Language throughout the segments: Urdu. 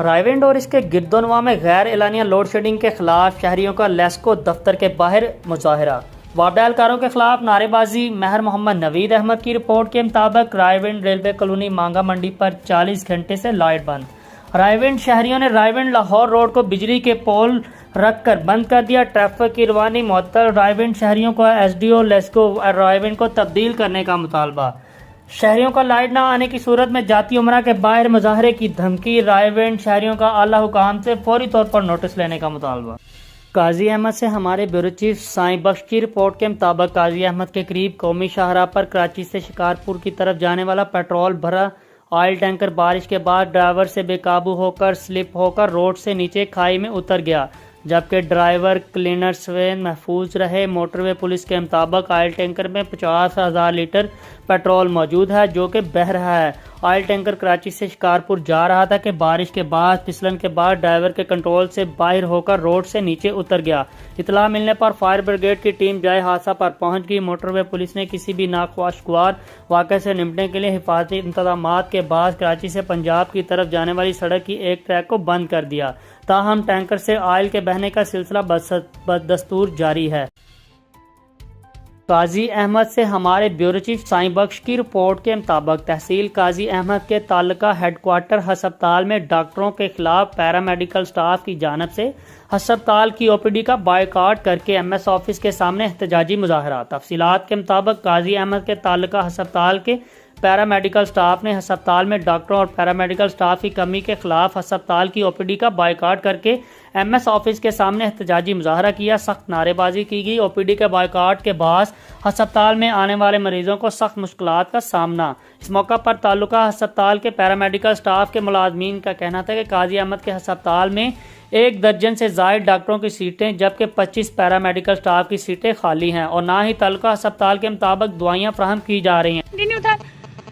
رائیونڈ اور اس کے گردونواں میں غیر اعلانیہ لوڈ شیڈنگ کے خلاف شہریوں کا لیسکو دفتر کے باہر مظاہرہ۔ وابڈہ اہلکاروں کے خلاف نعرے بازی۔ مہر محمد نوید احمد کی رپورٹ کے مطابق رائیونڈ ریلوے کالونی مانگا منڈی پر 40 گھنٹے سے لائٹ بند۔ رائیونڈ شہریوں نے رائیونڈ لاہور روڈ کو بجلی کے پول رکھ کر بند کر دیا۔ ٹریفک کی روانی معطل۔ رائیونڈ شہریوں کو S D O LESCO Raiwind کو تبدیل کرنے کا مطالبہ۔ شہریوں کا لائٹ نہ آنے کی صورت میں جاتی عمرہ کے باہر مظاہرے کی دھمکی۔ رائیونڈ شہریوں کا اعلیٰ حکام سے فوری طور پر نوٹس لینے کا مطالبہ۔ قاضی احمد سے ہمارے بیورو چیف سائیں بخش کی رپورٹ کے مطابق قاضی احمد کے قریب قومی شاہراہ پر کراچی سے شکارپور کی طرف جانے والا پیٹرول بھرا آئل ٹینکر بارش کے بعد ڈرائیور سے بے قابو ہو کر سلپ ہو کر روڈ سے نیچے کھائی میں اتر گیا، جبکہ ڈرائیور کلینر سوین محفوظ رہے۔ موٹر وے پولیس کے مطابق آئل ٹینکر میں 50,000 لیٹر پیٹرول موجود ہے جو کہ بہہ رہا ہے۔ آئل ٹینکر کراچی سے شکارپور جا رہا تھا کہ بارش کے بعد پھسلن کے بعد ڈرائیور کے کنٹرول سے باہر ہو کر روڈ سے نیچے اتر گیا۔ اطلاع ملنے پر فائر بریگیڈ کی ٹیم جائے حادثہ پر پہنچ گئی۔ موٹر وے پولیس نے کسی بھی ناخوشگوار واقعے سے نمٹنے کے لیے حفاظتی انتظامات کے بعد کراچی سے پنجاب کی طرف جانے والی سڑک کی ایک ٹریک کو بند کر دیا، تاہم ٹینکر سے آئل کے بہنے کا سلسلہ بدستور جاری ہے۔ قاضی احمد سے ہمارے بیورو چیف سائیں بخش کی رپورٹ کے مطابق تحصیل قاضی احمد کے تعلقہ ہیڈ کوارٹر ہسپتال میں ڈاکٹروں کے خلاف پیرامیڈیکل سٹاف کی جانب سے ہسپتال کی او پی ڈی کا بائیکاٹ کر کے ایم ایس آفس کے سامنے احتجاجی مظاہرہ۔ تفصیلات کے مطابق قاضی احمد کے تعلقہ ہسپتال کے پیرامیڈیکل سٹاف نے ہسپتال میں ڈاکٹروں اور پیرامیڈیکل سٹاف کی کمی کے خلاف ہسپتال کی او پی ڈی کا بائیکاٹ کر کے ایم ایس آفس کے سامنے احتجاجی مظاہرہ کیا۔ سخت نعرے بازی کی گئی۔ او پی ڈی کے بائیکاٹ کے باعث ہسپتال میں آنے والے مریضوں کو سخت مشکلات کا سامنا۔ اس موقع پر تعلقہ ہسپتال کے پیرامیڈیکل سٹاف کے ملازمین کا کہنا تھا کہ قاضی احمد کے ہسپتال میں 1 درجن سے زائد ڈاکٹروں کی سیٹیں جبکہ 25 پیرامیڈیکل سٹاف کی سیٹیں خالی ہیں اور نہ ہی تعلقہ ہسپتال کے مطابق دوائیاں فراہم کی جا رہی ہیں۔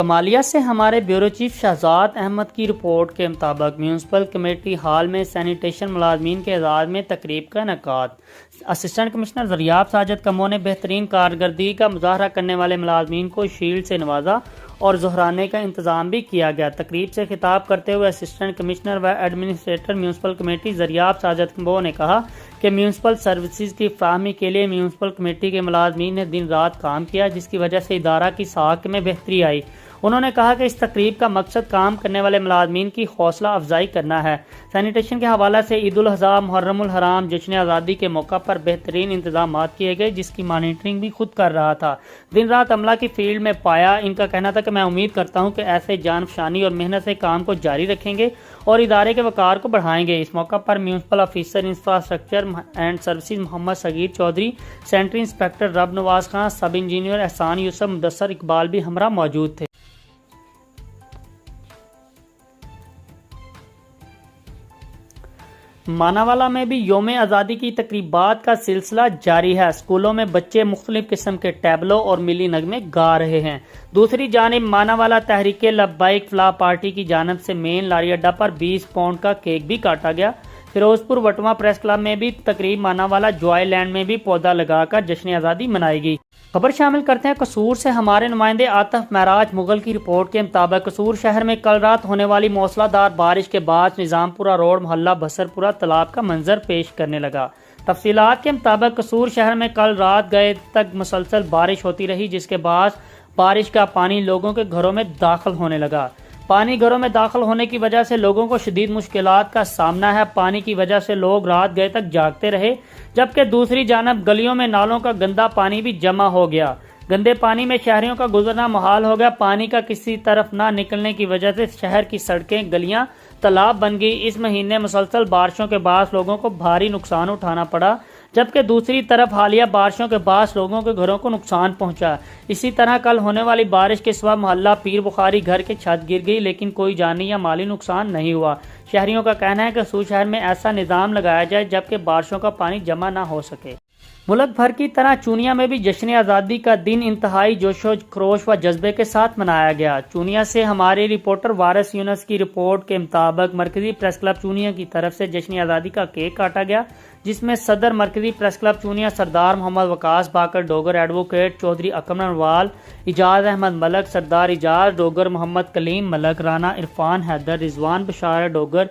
کمالیہ سے ہمارے بیورو چیف شہزاد احمد کی رپورٹ کے مطابق میونسپل کمیٹی ہال میں سینیٹیشن ملازمین کے اعزاز میں تقریب کا انعقاد۔ اسسٹنٹ کمشنر دریاب ساجد کمو نے بہترین کارکردگی کا مظاہرہ کرنے والے ملازمین کو شیلڈ سے نوازا اور ظہرانے کا انتظام بھی کیا گیا۔ تقریب سے خطاب کرتے ہوئے اسسٹنٹ کمشنر و ایڈمنسٹریٹر میونسپل کمیٹی دریاب ساجد کمو نے کہا کہ میونسپل سروسز کی فراہمی کے لیے میونسپل کمیٹی کے ملازمین نے دن رات کام کیا، جس کی وجہ سے ادارہ کی ساکھ میں بہتری آئی۔ انہوں نے کہا کہ اس تقریب کا مقصد کام کرنے والے ملازمین کی حوصلہ افزائی کرنا ہے۔ سینیٹیشن کے حوالہ سے عید الاضحیٰ، محرم الحرام، جشن آزادی کے موقع پر بہترین انتظامات کیے گئے، جس کی مانیٹرنگ بھی خود کر رہا تھا۔ دن رات عملہ کی فیلڈ میں پایا۔ ان کا کہنا تھا کہ میں امید کرتا ہوں کہ ایسے جان فشانی اور محنت سے کام کو جاری رکھیں گے اور ادارے کے وقار کو بڑھائیں گے۔ اس موقع پر municipal officer infrastructure and services Muhammad Saghir Chaudhry, sanitary inspector Rab Nawaz Khan, sub engineer Ehsan Yousaf, Mudassar Iqbal بھی ہمراہ موجود تھے۔ ماناوالا میں بھی یوم آزادی کی تقریبات کا سلسلہ جاری ہے۔ اسکولوں میں بچے مختلف قسم کے ٹیبلو اور ملی نغمے گا رہے ہیں۔ دوسری جانب ماناوالا تحریک لبیک فلاح پارٹی کی جانب سے مین لاری اڈا پر 20 پاؤنڈ کا کیک بھی کاٹا گیا۔ فیروزپور وٹواں پریس کلب میں بھی تقریب ماناوالا جوائے لینڈ میں بھی پودا لگا کر جشن آزادی منائی گئی۔ خبر شامل کرتے ہیں قصور سے ہمارے نمائندے عاطف معراج مغل کی رپورٹ کے مطابق قصور شہر میں کل رات ہونے والی موسلا دھار بارش کے بعد نظام پورہ روڈ محلہ بسر پورہ تالاب کا منظر پیش کرنے لگا۔ تفصیلات کے مطابق قصور شہر میں کل رات گئے تک مسلسل بارش ہوتی رہی، جس کے بعد بارش کا پانی لوگوں کے گھروں میں داخل ہونے لگا۔ پانی گھروں میں داخل ہونے کی وجہ سے لوگوں کو شدید مشکلات کا سامنا ہے۔ پانی کی وجہ سے لوگ رات گئے تک جاگتے رہے، جبکہ دوسری جانب گلیوں میں نالوں کا گندا پانی بھی جمع ہو گیا۔ گندے پانی میں شہریوں کا گزرنا محال ہو گیا۔ پانی کا کسی طرف نہ نکلنے کی وجہ سے شہر کی سڑکیں، گلیاں تالاب بن گئی۔ اس مہینے مسلسل بارشوں کے باعث لوگوں کو بھاری نقصان اٹھانا پڑا، جبکہ دوسری طرف حالیہ بارشوں کے باعث لوگوں کے گھروں کو نقصان پہنچا۔ اسی طرح کل ہونے والی بارش کے سبب محلہ پیر بخاری گھر کی چھت گر گئی، لیکن کوئی جانی یا مالی نقصان نہیں ہوا۔ شہریوں کا کہنا ہے کہ قصور شہر میں ایسا نظام لگایا جائے جبکہ بارشوں کا پانی جمع نہ ہو سکے۔ ملک بھر کی طرح چونیا میں بھی جشن آزادی کا دن انتہائی جوش و خروش و جذبے کے ساتھ منایا گیا۔ چونیا سے ہمارے رپورٹر وارث یونس کی رپورٹ کے مطابق مرکزی پریس کلب چونیا کی طرف سے جشن آزادی کا کیک کاٹا گیا، جس میں صدر مرکزی پریس کلب چونیا سردار محمد وقاص باقر ڈوگر، ایڈوکیٹ چودھری اکمل نوال، اجاز احمد ملک، سردار اجاز ڈوگر، محمد کلیم ملک، رانا عرفان حیدر، رضوان بشارہ ڈوگر،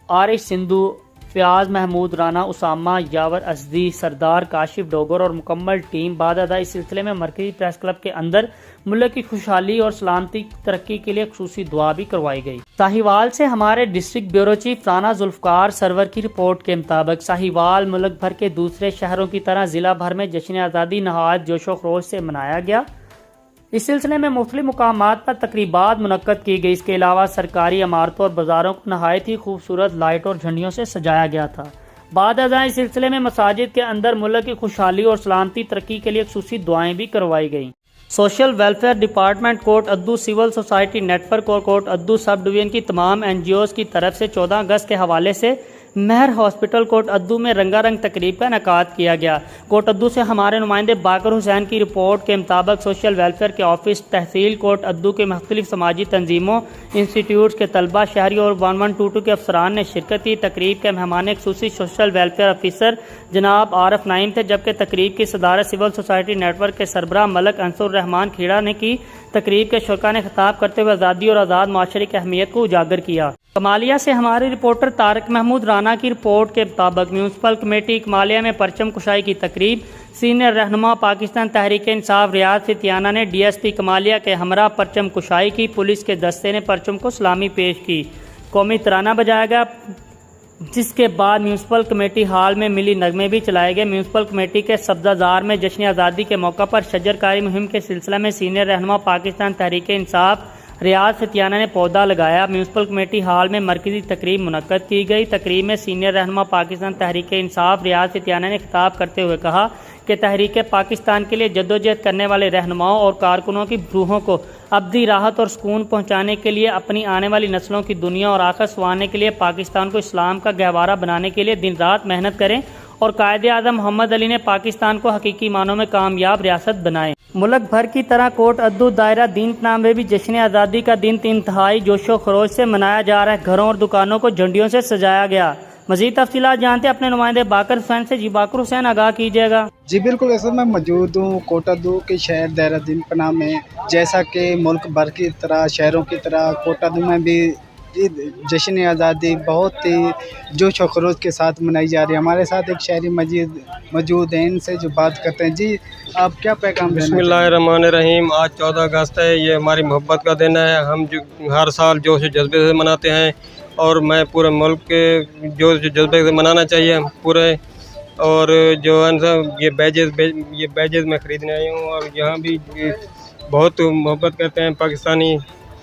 عارش سندھو، فیاض محمود رانا، اسامہ یاور ازدی، سردار کاشف ڈوگر اور مکمل ٹیم بعد ازاں اس سلسلے میں مرکزی پریس کلب کے اندر ملک کی خوشحالی اور سلامتی ترقی کے لیے خصوصی دعا بھی کروائی گئی۔ ساہیوال سے ہمارے district bureau chief Rana Zulfiqar Sarwar کی رپورٹ کے مطابق ساہیوال ملک بھر کے دوسرے شہروں کی طرح ضلع بھر میں جشن آزادی نہایت جوش و خروش سے منایا گیا۔ اس سلسلے میں مختلف مقامات پر تقریبات منعقد کی گئی۔ اس کے علاوہ سرکاری عمارتوں اور بازاروں کو نہایت ہی خوبصورت لائٹ اور جھنڈیوں سے سجایا گیا تھا۔ بعد ازاں اس سلسلے میں مساجد کے اندر ملک کی خوشحالی اور سلامتی ترقی کے لیے خصوصی دعائیں بھی کروائی گئیں۔ سوشل ویلفیئر ڈپارٹمنٹ کوٹ ادو، سول سوسائٹی نیٹ ورک اور کوٹ ادو سب ڈویژن کی تمام NGOs کی طرف سے 14 اگست کے حوالے سے مہر ہاسپٹل کوٹ ادو میں رنگا رنگ تقریب کا انعقاد کیا گیا۔ کوٹ ادو سے ہمارے نمائندے باقر حسین کی رپورٹ کے مطابق سوشل ویلفیئر کے آفس، تحصیل کوٹ ادو کے مختلف سماجی تنظیموں، انسٹیٹیوٹس کے طلبہ، شہریوں اور 1122 کے افسران نے شرکت کی۔ تقریب کے مہمان خصوصی سوشل ویلفیئر افیسر جناب عارف نعیم تھے، جبکہ تقریب کی صدارت سول سوسائٹی نیٹ ورک کے سربراہ ملک انصر الرحمان کھیڑا نے کی۔ تقریب کے شرکاء نے خطاب کرتے ہوئے آزادی اور آزاد معاشرے کی اہمیت کو اجاگر کیا۔ کمالیہ سے ہمارے رپورٹر طارق محمود رانا کی رپورٹ کے مطابق میونسپل کمیٹی کمالیہ میں پرچم کشائی کی تقریب، سینئر رہنما پاکستان تحریک انصاف ریاض فتیانہ نے DSP کمالیہ کے ہمراہ پرچم کشائی کی۔ پولیس کے دستے نے پرچم کو سلامی پیش کی، قومی ترانہ بجایا گیا، جس کے بعد میونسپل کمیٹی ہال میں ملی نغمے بھی چلائے گئے۔ میونسپل کمیٹی کے سبزہ زار میں جشن آزادی کے موقع پر شجر کاری مہم کے سلسلہ میں سینئر رہنما پاکستان تحریک انصاف ریاض فتیانہ نے پودا لگایا۔ میونسپل کمیٹی ہال میں مرکزی تقریب منعقد کی گئی۔ تقریب میں سینئر رہنما پاکستان تحریک انصاف ریاض فتیانہ نے خطاب کرتے ہوئے کہا کہ تحریک پاکستان کے لیے جدوجہد کرنے والے رہنماؤں اور کارکنوں کی روحوں کو ابدی راحت اور سکون پہنچانے کے لیے، اپنی آنے والی نسلوں کی دنیا اور آخرت سنوارنے کے لیے، پاکستان کو اسلام کا گہوارہ بنانے کے لیے دن رات محنت کریں اور قائد اعظم محمد علی نے پاکستان کو حقیقی معنوں میں کامیاب ریاست بنائے۔ ملک بھر کی طرح کوٹ ادو دائرہ دین پناہ میں بھی جشن آزادی کا دن انتہائی جوش و خروش سے منایا جا رہا ہے۔ گھروں اور دکانوں کو جھنڈیوں سے سجایا گیا۔ مزید تفصیلات جانتے اپنے نمائندے باقر حسین سے۔ جی باقر حسین، آگاہ کیجیے گا۔ جی بالکل، ایسا میں موجود ہوں کوٹ ادو کے شہر دائرہ دین پناہ میں۔ جیسا کہ ملک بھر کی طرح شہروں کی طرح کوٹ ادو میں بھی جشن آزادی بہت ہی جوش و خروش کے ساتھ منائی جا رہی ہے۔ ہمارے ساتھ ایک شہری موجود ہیں، ان سے جو بات کرتے ہیں۔ جی آپ کیا پیغام؟ بسم اللہ الرحمن الرحیم۔ آج 14 اگست ہے، یہ ہماری محبت کا دن ہے۔ ہم جو ہر سال جوش و جذبے سے مناتے ہیں، اور میں پورے ملک کے جوش و جذبے سے منانا چاہیے پورے۔ اور جو ہے یہ بیجز میں خریدنے آئی ہوں، اور یہاں بھی بہت محبت کرتے ہیں پاکستانی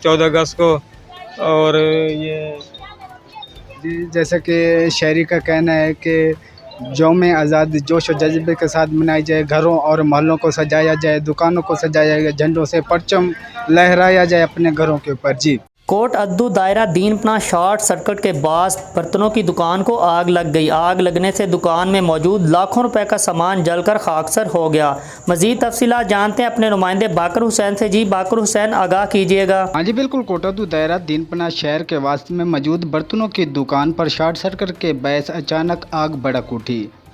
14 اگست کو۔ اور یہ جی جیسا کہ شہری کا کہنا ہے کہ یوم آزادی جوش و جذبے کے ساتھ منائی جائے، گھروں اور محلوں کو سجایا جائے، دکانوں کو سجایا جائے، جھنڈوں سے پرچم لہرایا جائے اپنے گھروں کے اوپر۔ جی کوٹ ادو دائرہ دین پناہ شارٹ سرکٹ کے باعث برتنوں کی دکان کو آگ لگ گئی۔ آگ لگنے سے دکان میں موجود لاکھوں روپے کا سامان جل کر خاکسار ہو گیا۔ مزید تفصیلات جانتے ہیں اپنے نمائندے باقر حسین سے۔ جی باقر حسین، آگاہ کیجیے گا۔ ہاں جی بالکل، کوٹ ادو دائرہ دین پناہ شہر کے واسطے میں موجود برتنوں کی دکان پر شارٹ سرکٹ کے باعث اچانک آگ بھڑک اٹھی۔